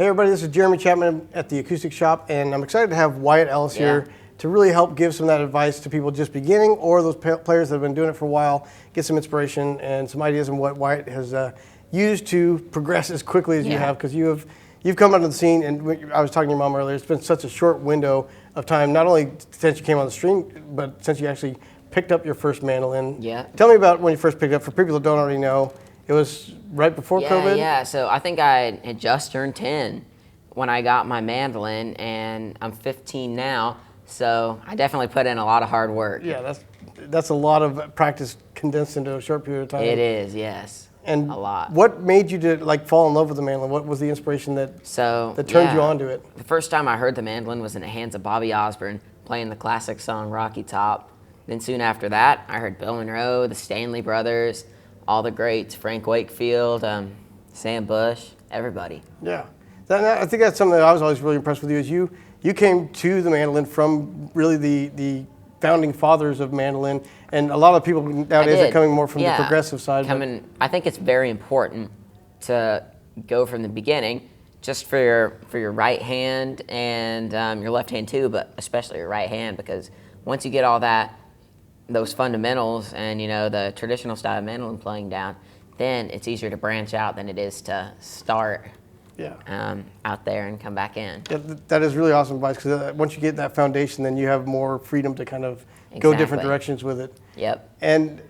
Hey everybody, this is Jeremy Chapman at the Acoustic Shop, and I'm excited to have Wyatt Ellis here to really help give some of that advice to people just beginning or those players that have been doing it for a while, get some inspiration and some ideas on what Wyatt has used to progress as quickly as you have, because you've come onto the scene, and I was talking to your mom earlier, it's been such a short window of time, not only since you came on the stream, but since you actually picked up your first mandolin. Yeah. Tell me about when you first picked up, for people that don't already know. It was right before COVID? Yeah, so I think I had just turned 10 when I got my mandolin, and I'm 15 now, so I definitely put in a lot of hard work. Yeah, that's a lot of practice condensed into a short period of time. It is, yes. And a lot. What made you fall in love with the mandolin? What was the inspiration that turned you onto it? The first time I heard the mandolin was in the hands of Bobby Osborne playing the classic song Rocky Top. Then soon after that, I heard Bill Monroe, the Stanley Brothers, all the greats, Frank Wakefield, Sam Bush, everybody. Yeah, I think that's something that I was always really impressed with you, is you came to the mandolin from really the founding fathers of mandolin, and a lot of people nowadays are coming more from the progressive side. I think it's very important to go from the beginning, just for your right hand and your left hand too, but especially your right hand, because once you get all those fundamentals and the traditional style of mandolin playing down, then it's easier to branch out than it is to start out there and come back in. Yeah, that is really awesome advice, because once you get that foundation, then you have more freedom to kind of go different directions with it. Yep. And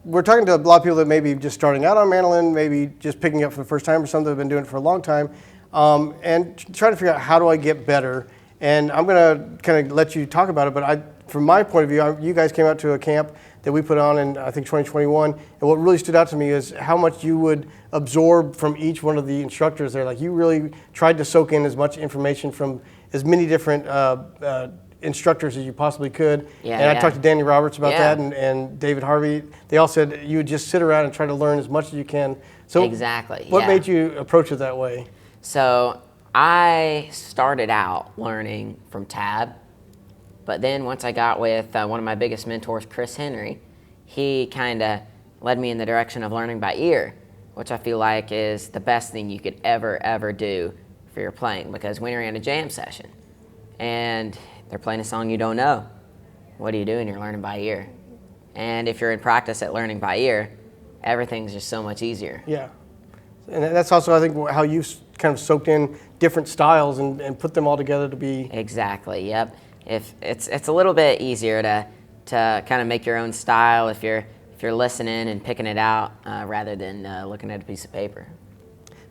we're talking to a lot of people that may be just starting out on mandolin, maybe just picking up for the first time, or some that have been doing it for a long time, and trying to figure out, how do I get better? And I'm going to kind of let you talk about it, but from my point of view, you guys came out to a camp that we put on in, I think, 2021, and what really stood out to me is how much you would absorb from each one of the instructors there. Like, you really tried to soak in as much information from as many different instructors as you possibly could. Yeah, and I talked to Danny Roberts about that, and David Harvey. They all said you would just sit around and try to learn as much as you can. So exactly. What made you approach it that way? So I started out learning from tab, but then once I got with one of my biggest mentors, Chris Henry, he kind of led me in the direction of learning by ear, which I feel like is the best thing you could ever do for your playing, because when you're in a jam session and they're playing a song you don't know, what are you doing? You're learning by ear. And if you're in practice at learning by ear, everything's just so much easier. Yeah. And that's also, I think, how you kind of soaked in different styles and put them all together to be... Exactly, yep. If it's a little bit easier to kind of make your own style if you're listening and picking it out rather than looking at a piece of paper.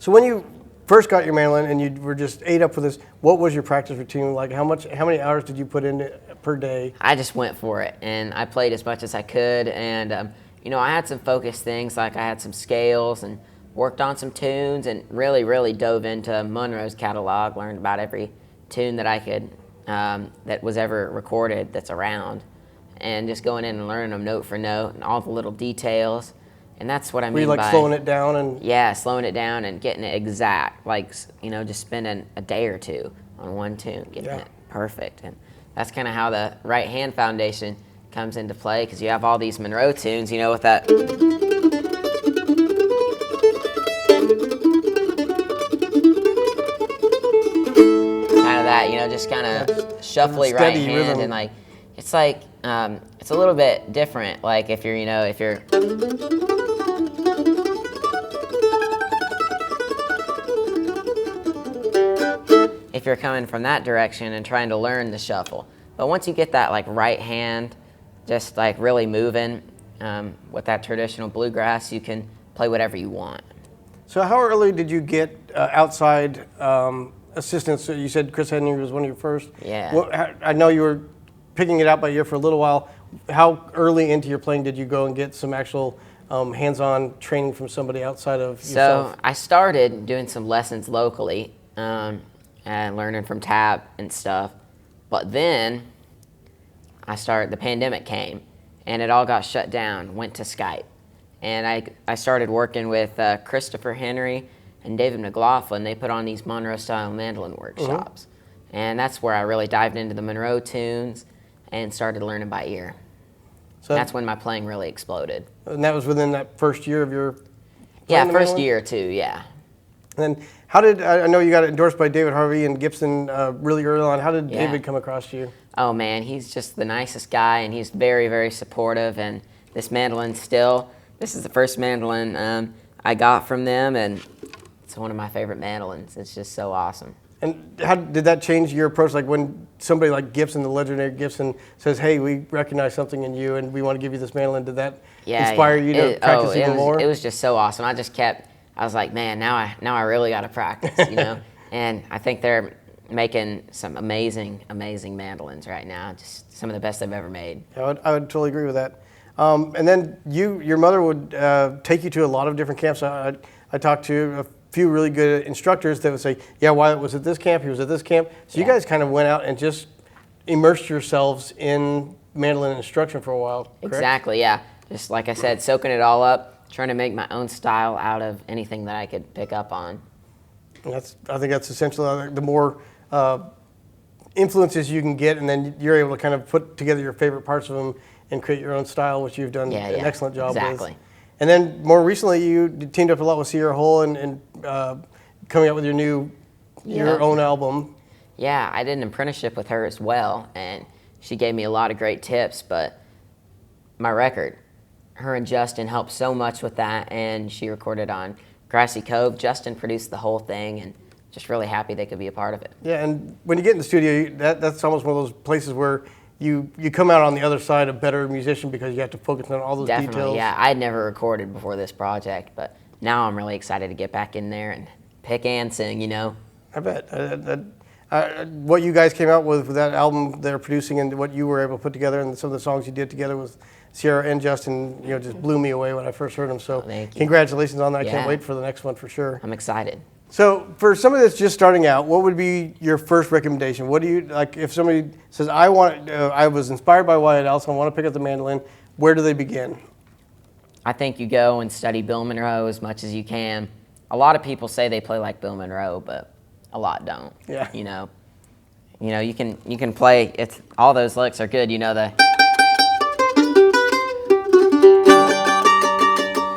So when you first got your mandolin and you were just ate up with this, what was your practice routine like? How many hours did you put in per day? I just went for it, and I played as much as I could, and I had some focused things, like I had some scales and worked on some tunes, and really dove into Monroe's catalog, learned about every tune that I could that was ever recorded that's around, and just going in and learning them note for note and all the little details. And that's what I mean by... Were you slowing it down? And yeah, slowing it down and getting it exact, like, just spending a day or two on one tune, getting it perfect. And that's kind of how the right hand foundation comes into play, because you have all these Monroe tunes, with that... just kind of shuffly right hand rhythm. And like it's a little bit different. Like if you're coming from that direction and trying to learn the shuffle. But once you get that like right hand just like really moving with that traditional bluegrass, you can play whatever you want. So how early did you get outside assistance? So you said Chris Henry was one of your first. Yeah. I know you were picking it out by ear for a little while. How early into your playing did you go and get some actual hands-on training from somebody outside of yourself? So I started doing some lessons locally and learning from tab and stuff. But then the pandemic came and it all got shut down, went to Skype. And I started working with Christopher Henry and David McLaughlin. They put on these Monroe-style mandolin workshops. And that's where I really dived into the Monroe tunes and started learning by ear. So that's when my playing really exploded. And that was within that first year of your first year or two, yeah. And how did, I know you got endorsed by David Harvey and Gibson really early on. How did Yeah. David come across you? Oh man, he's just the nicest guy, and he's very, very supportive. And this mandolin this is the first mandolin I got from them, and it's one of my favorite mandolins. It's just so awesome. And how did that change your approach? Like when somebody like Gibson, the legendary Gibson, says, "Hey, we recognize something in you, and we want to give you this mandolin," did that inspire you to practice even more? It was just so awesome. I was like, man, now I really got to practice, you know. And I think they're making some amazing mandolins right now. Just some of the best they've ever made. I would totally agree with that. And then your mother would take you to a lot of different camps. I talked to a few really good instructors that would say, yeah, Wyatt was at this camp, he was at this camp. So you guys kind of went out and just immersed yourselves in mandolin instruction for a while, correct? Exactly, yeah. Just like I said, soaking it all up, trying to make my own style out of anything that I could pick up on. And I think that's essential. The more influences you can get, and then you're able to kind of put together your favorite parts of them and create your own style, which you've done an excellent job with. And then more recently, you teamed up a lot with Sierra Hull and coming out with your own album. Yeah, I did an apprenticeship with her as well, and she gave me a lot of great tips. But my record, her and Justin helped so much with that, and she recorded on Grassy Cove. Justin produced the whole thing, and just really happy they could be a part of it. Yeah, and when you get in the studio, that's almost one of those places where you come out on the other side a better musician because you have to focus on all those details. Yeah. I had never recorded before this project, but now I'm really excited to get back in there and pick and sing, you know. I bet. What you guys came out with that album they're producing and what you were able to put together and some of the songs you did together with Sierra and Justin, just blew me away when I first heard them. So congratulations on that. I can't wait for the next one for sure. I'm excited. So for somebody that's just starting out, what would be your first recommendation? What do you, like if somebody says, I was inspired by Wyatt Ellis, I want to pick up the mandolin, where do they begin? I think you go and study Bill Monroe as much as you can. A lot of people say they play like Bill Monroe, but a lot don't. Yeah. You can play, all those licks are good,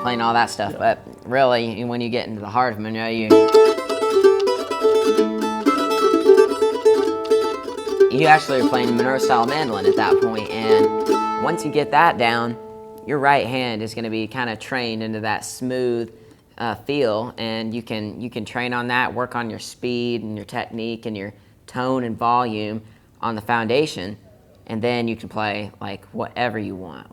playing all that stuff, but really when you get into the heart of Monroe, you actually are playing Monroe style mandolin at that point, and once you get that down, your right hand is going to be kind of trained into that smooth feel, and you can train on that, work on your speed and your technique and your tone and volume on the foundation, and then you can play like whatever you want.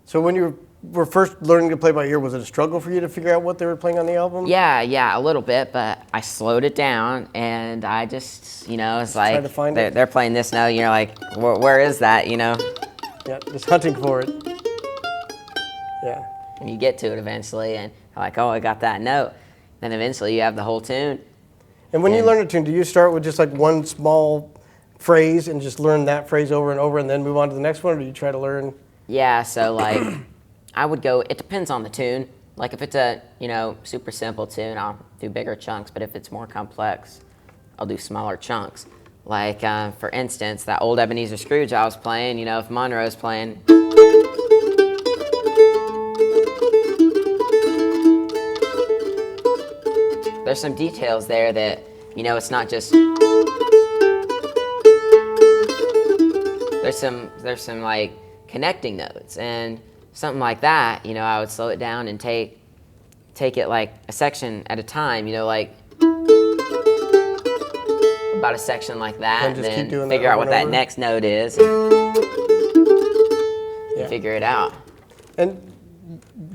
So when you were first learning to play by ear, was it a struggle for you to figure out what they were playing on the album? Yeah, a little bit, but I slowed it down, and I just, it's like they're playing this note, and you're like, where is that, Yeah, just hunting for it. Yeah. And you get to it eventually, and like, oh, I got that note. Then eventually you have the whole tune. And when you learn a tune, do you start with just like one small phrase and just learn that phrase over and over and then move on to the next one, or do you try to learn? Yeah, so like, I would go, it depends on the tune. Like if it's a, super simple tune, I'll do bigger chunks, but if it's more complex, I'll do smaller chunks. Like, for instance, that old Ebenezer Scrooge I was playing, if Monroe's playing, there's some details there that, it's not just, there's some like connecting notes, and something like that, I would slow it down and take it like a section at a time, like about a section like that, and then figure out what that next note is, and figure it out. And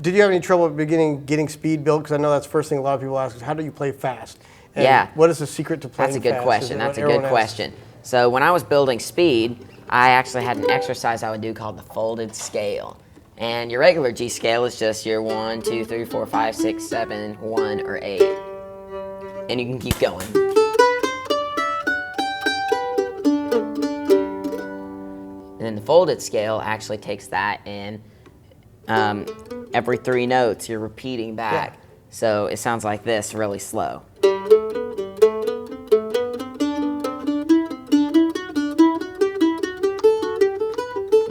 did you have any trouble at the beginning getting speed built? Because I know that's the first thing a lot of people ask is, how do you play fast? And what is the secret to playing fast? That's a good question. So when I was building speed, I actually had an exercise I would do called the folded scale. And your regular G scale is just your 1, 2, 3, 4, 5, 6, 7, 1, or 8. And you can keep going. And then the folded scale actually takes that and every 3 notes you're repeating back. Yeah. So it sounds like this, really slow. You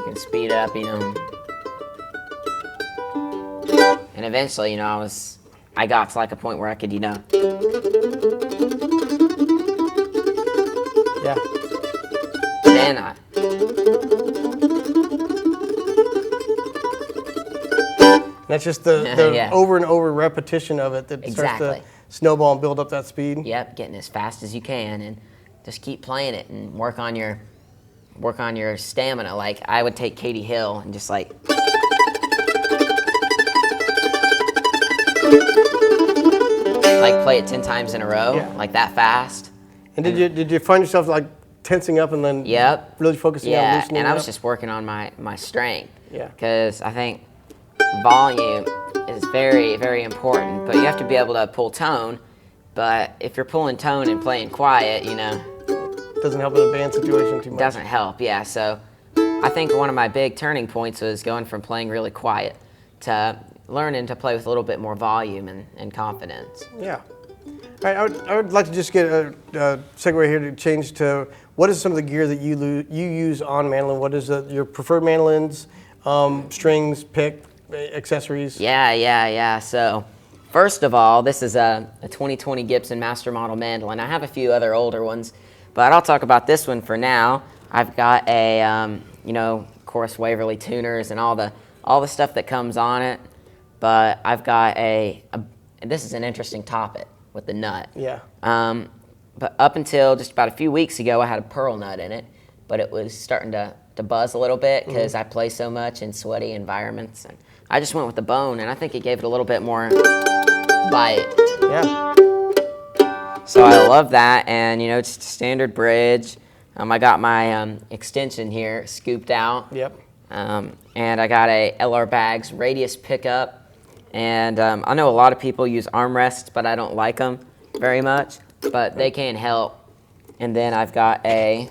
can speed up, And eventually, I I got to like a point where I could, Yeah. then I, That's just the Yeah. over and over repetition of it that starts Exactly. to snowball and build up that speed. yep, getting as fast as you can and just keep playing it and work on your stamina. Like I would take Katie Hill and just like play it 10 times in a row, Yeah. like that fast. And did you find yourself like tensing up and then Yep. really focusing on Yeah, loosening and I was up? just working on my strength. Yeah. Because I think volume is very, very important, but you have to be able to pull tone. But if you're pulling tone and playing quiet, Doesn't help in a band situation too much. doesn't help. Yeah, so I think one of my big turning points was going from playing really quiet to learning to play with a little bit more volume and confidence. Yeah. All right, I would like to just get a segue here to change to what is some of the gear that you use on mandolin? What is your preferred mandolins, strings, pick, accessories? Yeah. So, first of all, this is a 2020 Gibson Master Model mandolin. I have a few other older ones, but I'll talk about this one for now. I've got a, of course, Waverly tuners and all the stuff that comes on it. But I've got and this is an interesting topic with the nut. Yeah. But up until just about a few weeks ago, I had a pearl nut in it, but it was starting to buzz a little bit because I play so much in sweaty environments. And I just went with the bone, and I think it gave it a little bit more bite. Yeah. So I love that, and just a standard bridge. I got my extension here scooped out. Yep. And I got a LR Bags radius pickup. And I know a lot of people use armrests, but I don't like them very much. But they can help. And then I've got a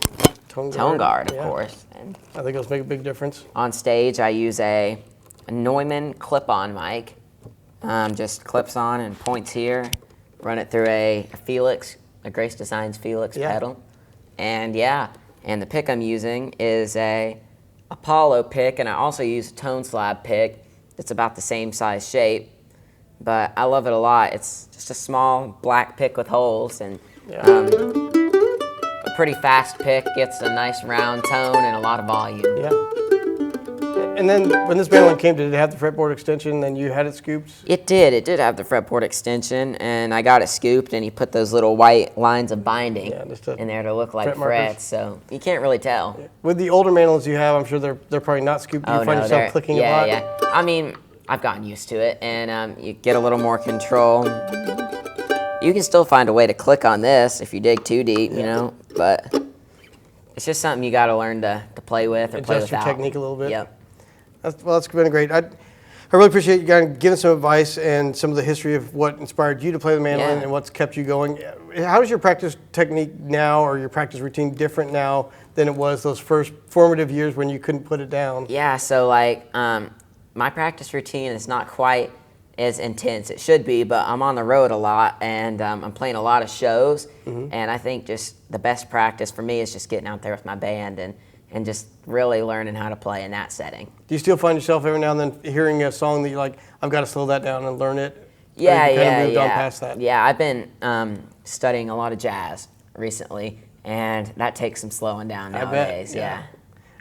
tone guard, of course. And I think those make a big difference. on stage, I use a Neumann clip-on mic. Just clips on and points here. Run it through a Felix, a Grace Designs Felix pedal. And and the pick I'm using is a Apollo pick, and I also use a tone slab pick. It's about the same size shape, but I love it a lot. It's just a small black pick with holes, and a pretty fast pick, gets a nice round tone and a lot of volume. Yeah. And then when this mandolin came, did it have the fretboard extension? Then you had it scooped? It did have the fretboard extension, and I got it scooped, and he put those little white lines of binding in there to look like fret markers. frets, so you can't really tell. Yeah. With the older mandolins you have, I'm sure they're probably not scooped. Do you find yourself clicking a lot? Yeah. I mean, I've gotten used to it, and you get a little more control. You can still find a way to click on this if you dig too deep, but it's just something you got to learn to play with or play Adjust without. your technique a little bit. Yep. That's been great. I really appreciate you guys giving some advice and some of the history of what inspired you to play the mandolin and what's kept you going. How is your practice technique now, or your practice routine different now than it was those first formative years when you couldn't put it down? Yeah, so my practice routine is not quite as intense. It should be, but I'm on the road a lot, and I'm playing a lot of shows, and I think just the best practice for me is just getting out there with my band and just really learning how to play in that setting. Do you still find yourself every now and then hearing a song that you're like, I've got to slow that down and learn it? Yeah, or you kind of moved on past that? Yeah, I've been studying a lot of jazz recently, and that takes some slowing down nowadays. I bet,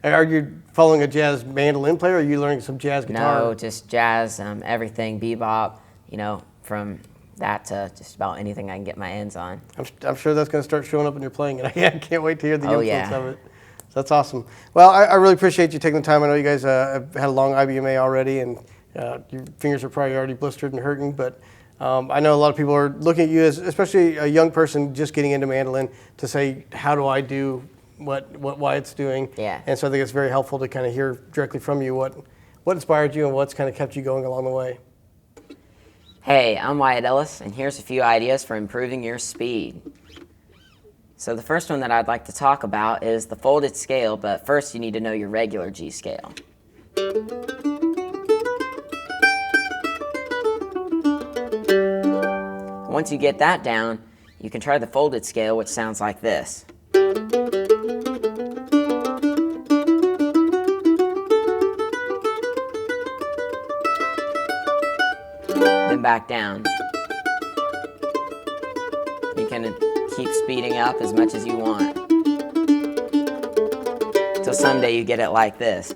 And are you following a jazz mandolin player, or are you learning some jazz guitar? No, just jazz, everything, bebop, from that to just about anything I can get my hands on. I'm sure that's going to start showing up in your playing, and I can't wait to hear the influence of it. So that's awesome. Well, I really appreciate you taking the time. I know you guys have had a long IBMA already, and your fingers are probably already blistered and hurting, but I know a lot of people are looking at you as, especially a young person just getting into mandolin, to say, how do I do what Wyatt's doing? Yeah. And so I think it's very helpful to kind of hear directly from you what inspired you and what's kind of kept you going along the way. Hey, I'm Wyatt Ellis, and here's a few ideas for improving your speed. So the first one that I'd like to talk about is the folded scale, but first you need to know your regular G scale. Once you get that down, you can try the folded scale, which sounds like this. Then back down. can keep speeding up as much as you want. Till someday you get it like this.